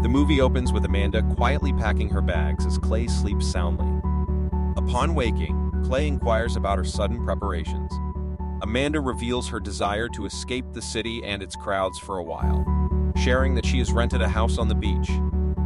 The movie opens with Amanda quietly packing her bags as Clay sleeps soundly. Upon waking, Clay inquires about her sudden preparations. Amanda reveals her desire to escape the city and its crowds for a while, sharing that she has rented a house on the beach.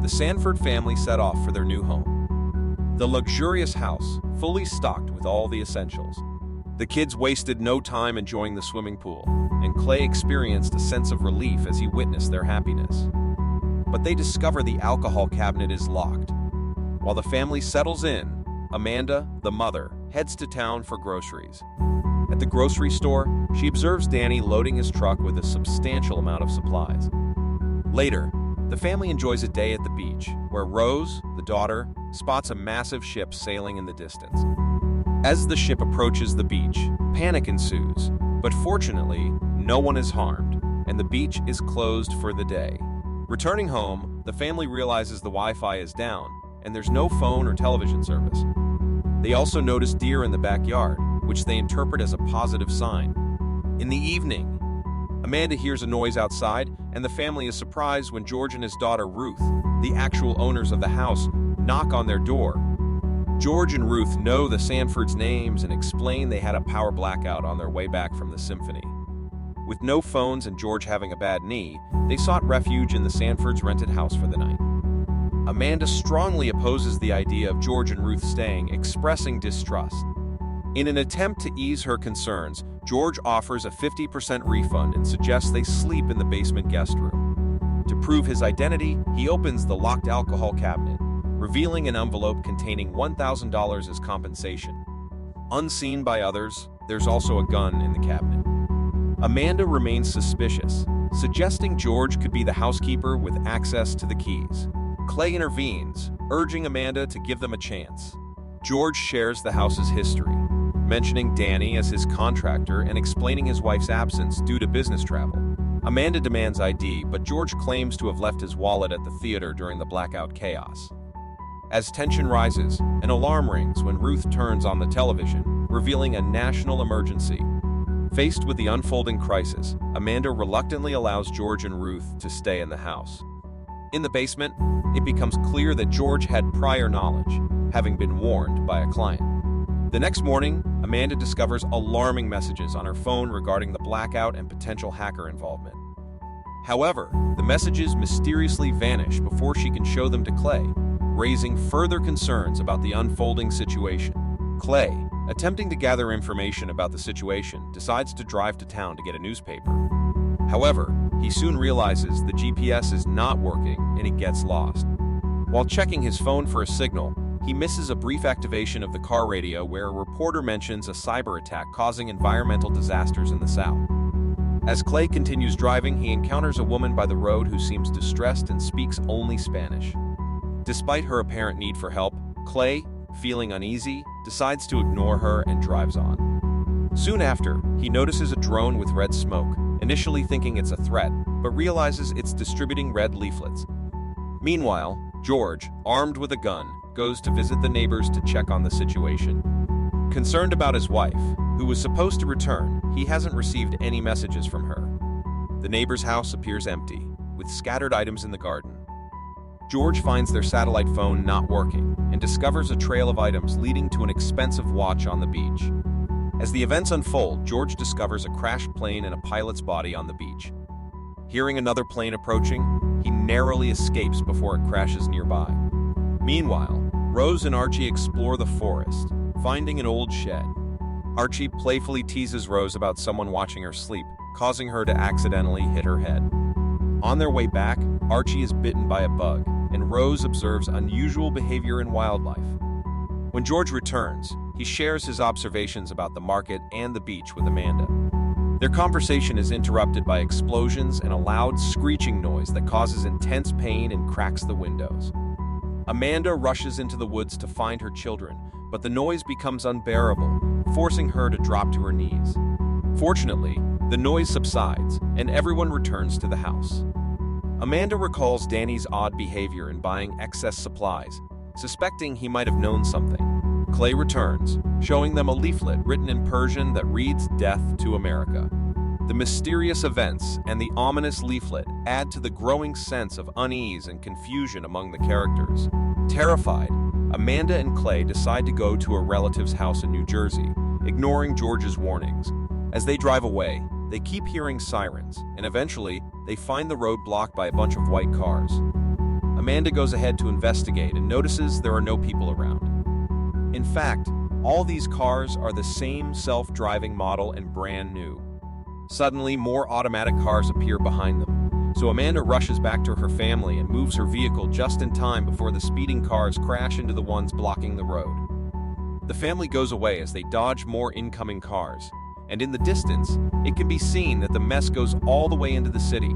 The Sanford family set off for their new home. The luxurious house, fully stocked with all the essentials. The kids wasted no time enjoying the swimming pool, and Clay experienced a sense of relief as he witnessed their happiness. But they discover the alcohol cabinet is locked. While the family settles in, Amanda, the mother, heads to town for groceries. At the grocery store, she observes Danny loading his truck with a substantial amount of supplies. Later, the family enjoys a day at the beach, where Rose, the daughter, spots a massive ship sailing in the distance. As the ship approaches the beach, panic ensues, but fortunately, no one is harmed, and the beach is closed for the day. Returning home, the family realizes the Wi-Fi is down, and there's no phone or television service. They also notice deer in the backyard, which they interpret as a positive sign. In the evening, Amanda hears a noise outside, and the family is surprised when George and his daughter Ruth, the actual owners of the house, knock on their door. George and Ruth know the Sanfords' names and explain they had a power blackout on their way back from the symphony. With no phones and George having a bad knee, they sought refuge in the Sanfords' rented house for the night. Amanda strongly opposes the idea of George and Ruth staying, expressing distrust. In an attempt to ease her concerns, George offers a 50% refund and suggests they sleep in the basement guest room. To prove his identity, he opens the locked alcohol cabinet, revealing an envelope containing $1,000 as compensation. Unseen by others, there's also a gun in the cabinet. Amanda remains suspicious, suggesting George could be the housekeeper with access to the keys. Clay intervenes, urging Amanda to give them a chance. George shares the house's history, mentioning Danny as his contractor and explaining his wife's absence due to business travel. Amanda demands ID, but George claims to have left his wallet at the theater during the blackout chaos. As tension rises, an alarm rings when Ruth turns on the television, revealing a national emergency. Faced with the unfolding crisis, Amanda reluctantly allows George and Ruth to stay in the house. In the basement, it becomes clear that George had prior knowledge, having been warned by a client. The next morning, Amanda discovers alarming messages on her phone regarding the blackout and potential hacker involvement. However, the messages mysteriously vanish before she can show them to Clay, raising further concerns about the unfolding situation. Clay, attempting to gather information about the situation, decides to drive to town to get a newspaper. However, he soon realizes the GPS is not working and he gets lost. While checking his phone for a signal, he misses a brief activation of the car radio where a reporter mentions a cyberattack causing environmental disasters in the South. As Clay continues driving, he encounters a woman by the road who seems distressed and speaks only Spanish. Despite her apparent need for help, Clay, feeling uneasy, decides to ignore her and drives on. Soon after, he notices a drone with red smoke, initially thinking it's a threat, but realizes it's distributing red leaflets. Meanwhile, George, armed with a gun, goes to visit the neighbors to check on the situation. Concerned about his wife, who was supposed to return, he hasn't received any messages from her. The neighbor's house appears empty, with scattered items in the garden. George finds their satellite phone not working and discovers a trail of items leading to an expensive watch on the beach. As the events unfold, George discovers a crashed plane and a pilot's body on the beach. Hearing another plane approaching, he narrowly escapes before it crashes nearby. Meanwhile, Rose and Archie explore the forest, finding an old shed. Archie playfully teases Rose about someone watching her sleep, causing her to accidentally hit her head. On their way back, Archie is bitten by a bug, and Rose observes unusual behavior in wildlife. When George returns, he shares his observations about the market and the beach with Amanda. Their conversation is interrupted by explosions and a loud screeching noise that causes intense pain and cracks the windows. Amanda rushes into the woods to find her children, but the noise becomes unbearable, forcing her to drop to her knees. Fortunately, the noise subsides, and everyone returns to the house. Amanda recalls Danny's odd behavior in buying excess supplies, suspecting he might have known something. Clay returns, showing them a leaflet written in Persian that reads "Death to America." The mysterious events and the ominous leaflet add to the growing sense of unease and confusion among the characters. Terrified, Amanda and Clay decide to go to a relative's house in New Jersey, ignoring George's warnings. As they drive away, they keep hearing sirens, and eventually, they find the road blocked by a bunch of white cars. Amanda goes ahead to investigate and notices there are no people around. In fact, all these cars are the same self-driving model and brand new. Suddenly, more automatic cars appear behind them, so Amanda rushes back to her family and moves her vehicle just in time before the speeding cars crash into the ones blocking the road. The family goes away as they dodge more incoming cars, and in the distance, it can be seen that the mess goes all the way into the city.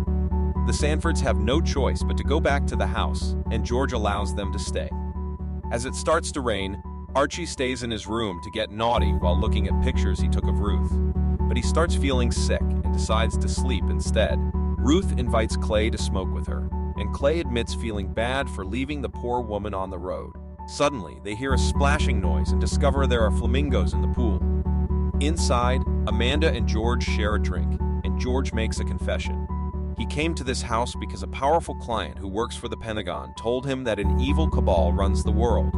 The Sanfords have no choice but to go back to the house, and George allows them to stay. As it starts to rain, Archie stays in his room to get naughty while looking at pictures he took of Ruth. But he starts feeling sick and decides to sleep instead. Ruth invites Clay to smoke with her, and Clay admits feeling bad for leaving the poor woman on the road. Suddenly, they hear a splashing noise and discover there are flamingos in the pool. Inside, Amanda and George share a drink, and George makes a confession. He came to this house because a powerful client who works for the Pentagon told him that an evil cabal runs the world.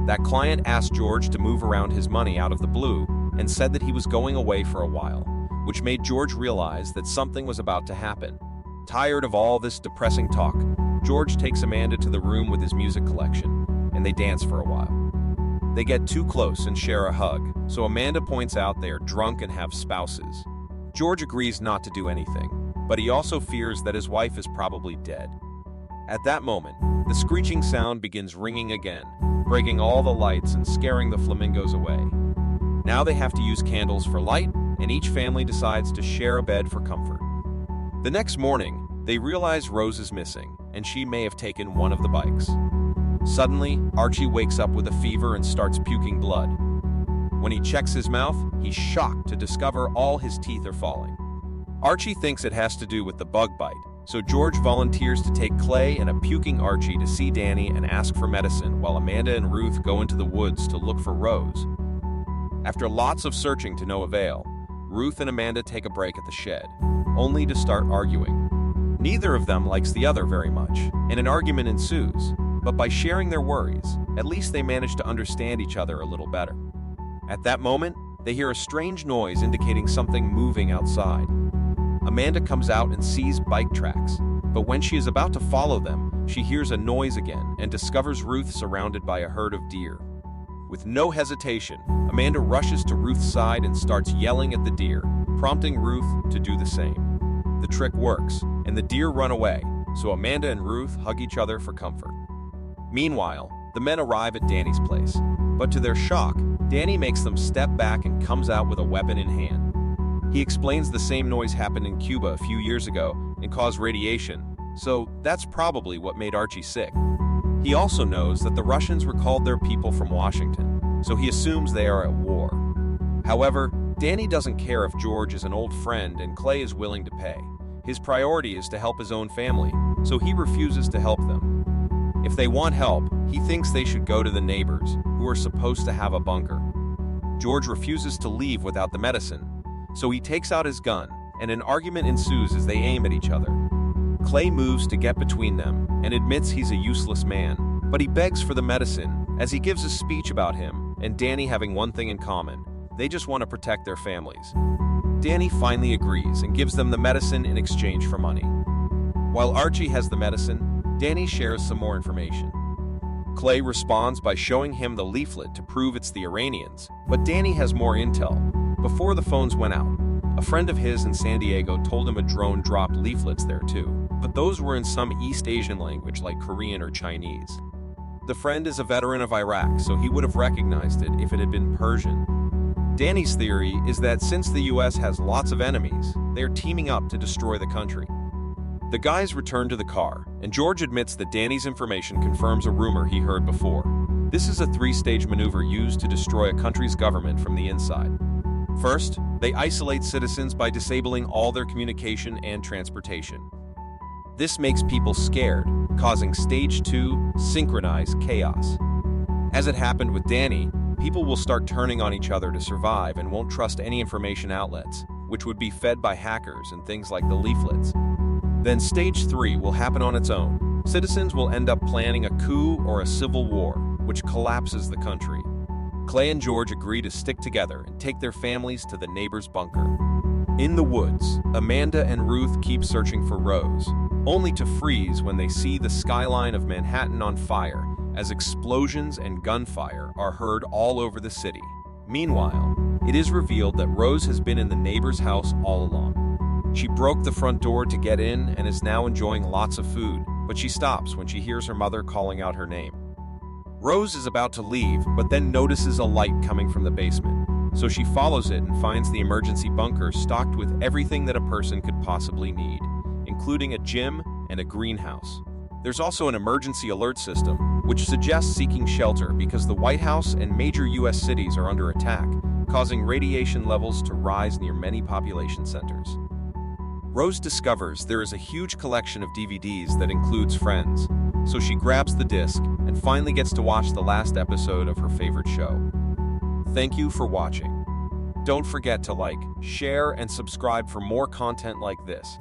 That client asked George to move around his money out of the blue and said that he was going away for a while, which made George realize that something was about to happen. Tired of all this depressing talk, George takes Amanda to the room with his music collection, and they dance for a while. They get too close and share a hug, so Amanda points out they are drunk and have spouses. George agrees not to do anything, but he also fears that his wife is probably dead. At that moment, the screeching sound begins ringing again, breaking all the lights and scaring the flamingos away. Now they have to use candles for light, and each family decides to share a bed for comfort. The next morning, they realize Rose is missing, and she may have taken one of the bikes. Suddenly, Archie wakes up with a fever and starts puking blood. When he checks his mouth, he's shocked to discover all his teeth are falling. Archie thinks it has to do with the bug bite, so George volunteers to take Clay and a puking Archie to see Danny and ask for medicine while Amanda and Ruth go into the woods to look for Rose. After lots of searching to no avail, Ruth and Amanda take a break at the shed, only to start arguing. Neither of them likes the other very much, and an argument ensues, but by sharing their worries, at least they manage to understand each other a little better. At that moment, they hear a strange noise indicating something moving outside. Amanda comes out and sees bike tracks, but when she is about to follow them, she hears a noise again and discovers Ruth surrounded by a herd of deer. With no hesitation, Amanda rushes to Ruth's side and starts yelling at the deer, prompting Ruth to do the same. The trick works, and the deer run away, so Amanda and Ruth hug each other for comfort. Meanwhile, the men arrive at Danny's place, but to their shock, Danny makes them step back and comes out with a weapon in hand. He explains the same noise happened in Cuba a few years ago and caused radiation, so that's probably what made Archie sick. He also knows that the Russians recalled their people from Washington, so he assumes they are at war. However, Danny doesn't care if George is an old friend and Clay is willing to pay. His priority is to help his own family, so he refuses to help them. If they want help, he thinks they should go to the neighbors, who are supposed to have a bunker. George refuses to leave without the medicine, so he takes out his gun, and an argument ensues as they aim at each other. Clay moves to get between them and admits he's a useless man, but he begs for the medicine as he gives a speech about him and Danny having one thing in common: they just want to protect their families. Danny finally agrees and gives them the medicine in exchange for money. While Archie has the medicine, Danny shares some more information. Clay responds by showing him the leaflet to prove it's the Iranians, but Danny has more intel. Before the phones went out, a friend of his in San Diego told him a drone dropped leaflets there too, but those were in some East Asian language like Korean or Chinese. The friend is a veteran of Iraq, so he would have recognized it if it had been Persian. Danny's theory is that since the US has lots of enemies, they are teaming up to destroy the country. The guys return to the car, and George admits that Danny's information confirms a rumor he heard before. This is a three-stage maneuver used to destroy a country's government from the inside. First, they isolate citizens by disabling all their communication and transportation. This makes people scared, causing Stage 2, synchronized chaos. As it happened with Danny, people will start turning on each other to survive and won't trust any information outlets, which would be fed by hackers and things like the leaflets. Then Stage 3 will happen on its own. Citizens will end up planning a coup or a civil war, which collapses the country. Clay and George agree to stick together and take their families to the neighbor's bunker. In the woods, Amanda and Ruth keep searching for Rose, only to freeze when they see the skyline of Manhattan on fire as explosions and gunfire are heard all over the city. Meanwhile, it is revealed that Rose has been in the neighbor's house all along. She broke the front door to get in and is now enjoying lots of food, but she stops when she hears her mother calling out her name. Rose is about to leave, but then notices a light coming from the basement. So she follows it and finds the emergency bunker stocked with everything that a person could possibly need, including a gym and a greenhouse. There's also an emergency alert system, which suggests seeking shelter because the White House and major U.S. cities are under attack, causing radiation levels to rise near many population centers. Rose discovers there is a huge collection of DVDs that includes Friends, so she grabs the disc and finally gets to watch the last episode of her favorite show. Thank you for watching. Don't forget to like, share, and subscribe for more content like this.